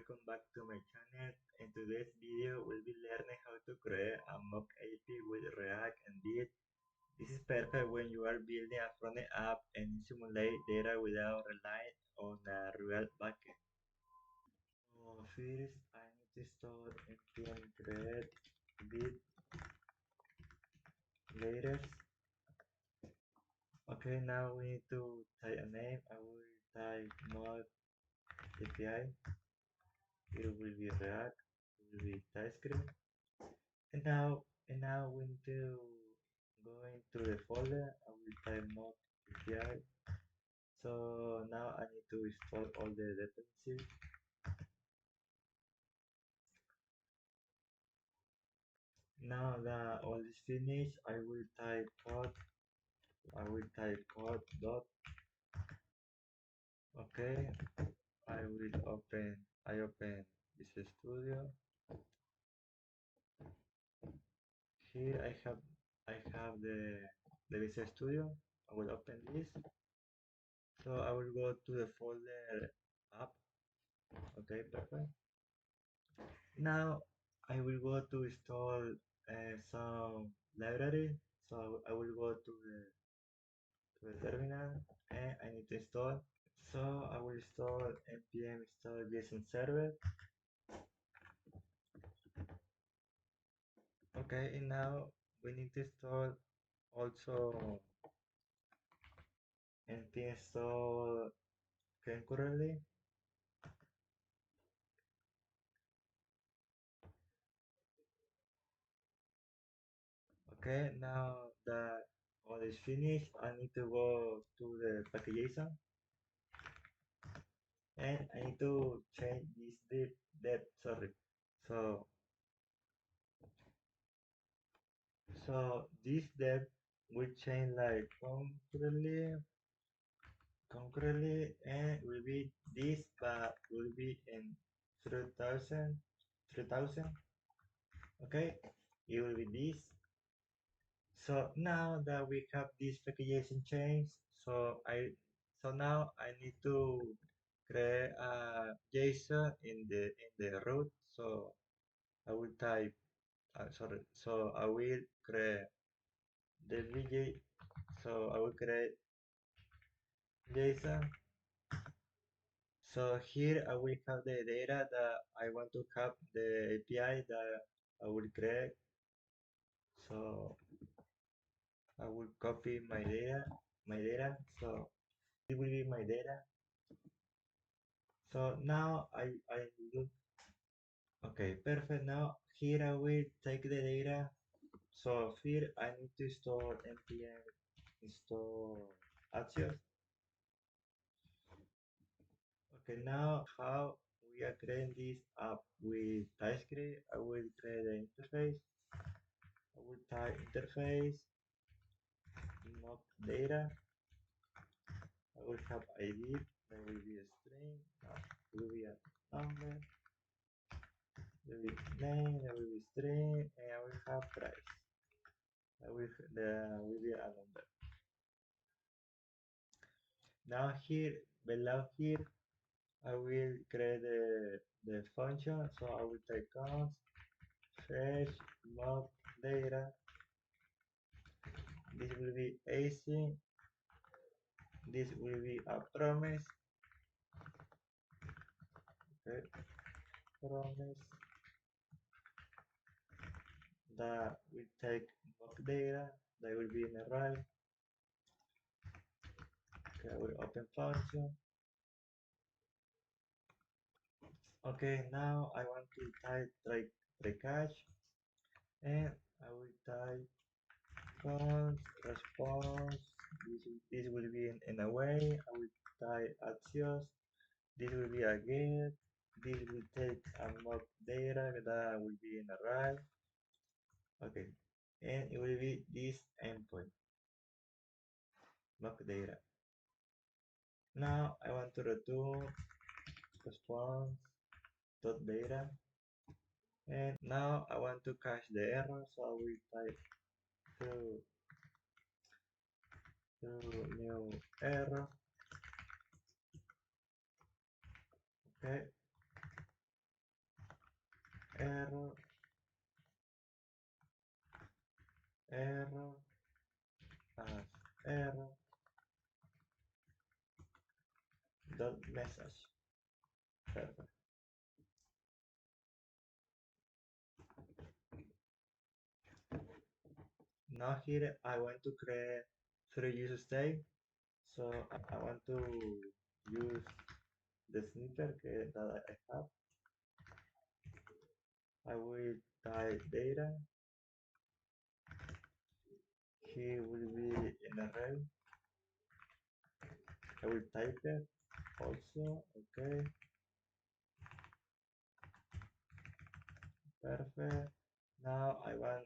welcome back to my channel. In today's video, we'll be learning how to create a mock API with React and Vite. This is perfect when you are building a frontend app and simulate data without relying on a real backend. So first, I need to install npm create Vite latest. Okay, now we need to type a name. I will type mod API. It will be React. It will be TypeScript. And now we need to go into the folder. I will type mod API. So now I need to install all the dependencies. Now that all is finished, I will type code. I will type code dot. Okay. I will open. I open Visual Studio. Here I have the Visual Studio. I will open this. So I will go to the folder app. Okay, perfect. Now I will go to install some library. So I will go to the terminal and I need to install. So I will install npm install JSON Server. Okay, and now we need to install also npm install concurrently. Okay, now that all is finished, I need to go to the package.json and I need to change this depth. Sorry. So this depth will change like concurrently and will be this, but will be in 3000. Okay, it will be this. So now that we have this packaging change, so now I need to create a JSON in the root. So I will type sorry. So I will create the VJ. So I will create JSON. So here I will have the data that I want to have the API that I will create. So I will copy my data. So it will be my data. So now I look. Okay, perfect. Now here I will take the data. So here I need to store npm install Axios. Okay, now how we are creating this app with TypeScript. I will create the interface. I will type interface, not data. I will have ID. There will be a string. There will be a number. There will be name. There will be string, and I will have price. There will be a number. Now here, below here, I will create the function. So I will type const fetch mock data. This will be async. This will be a promise. Okay, promise that will take mock data. That will be in array. Okay, I will open function. Okay, now I want to type try catch, and I will type const response. This will be in a way. I will type Axios. This will be a get. This will take a mock data that will be in array. Okay, and it will be this endpoint mock data. Now I want to return response dot data, and now I want to cache the error, so I will type to new error. Okay, error as error dot message. Perfect. Now here I want to create 3 use state. So I want to use the snippet that I have. I will type data. Here will be an array. I will type it also. Okay, perfect. Now I want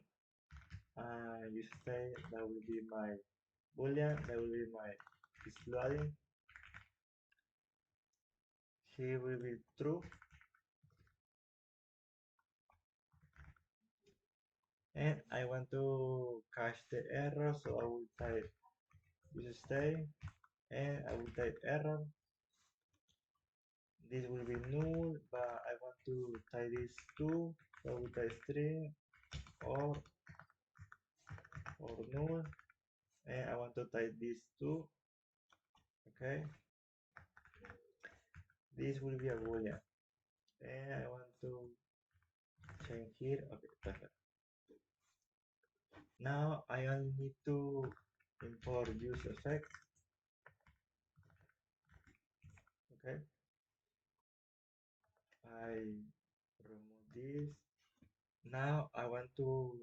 use state that will be my boolean. That will be my exploding. Here will be true. And I want to cache the error, so I will type use state and I will type error. This will be null, but I want to type this 2, so I will type string or null, and I want to type this 2. Okay, this will be a boolean, and I want to change here. Okay, perfect. Now I only need to import use effect. Okay, I remove this. Now I want to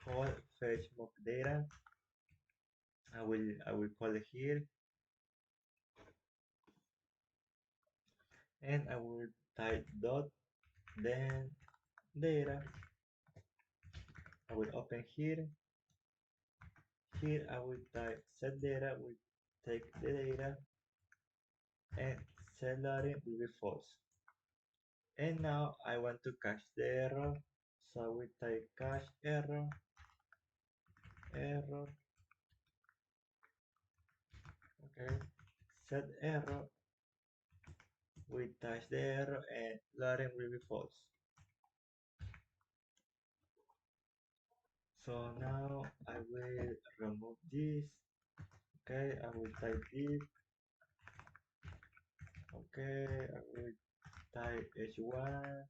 call fetch mock data. I will call it here, and I will type dot then data. I will open here. Here I will type set data. Will take the data and set loading will be false. And now I want to cache the error, so I will type cache error. Okay, set error. We touch the error and loading will be false. So now I will remove this. Okay, I will type this. Okay, I will type h1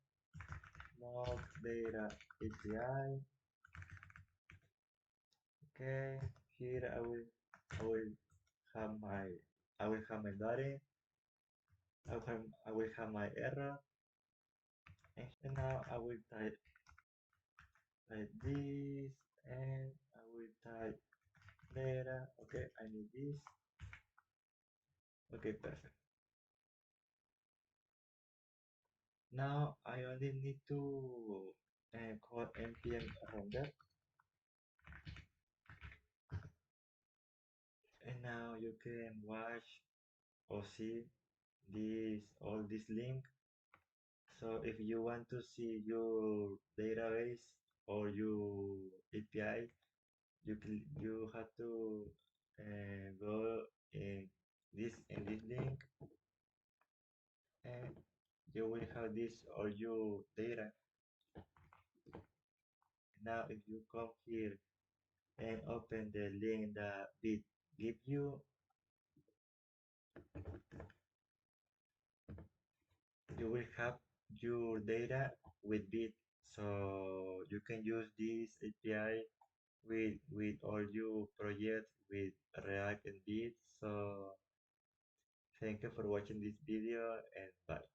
mock data API. Okay, here I will have my loading. I will have my error, and now I will type this, and I will type data. Okay, I need this. Okay, perfect. Now I only need to call npm render, and now you can watch or see all this link. So if you want to see your database or your API, you have to go in this link, and you will have this all your data. Now if you come here and open the link that Vite give you, you will have your data with Vite. So you can use this API with all your projects with React and Vite. So thank you for watching this video, and bye.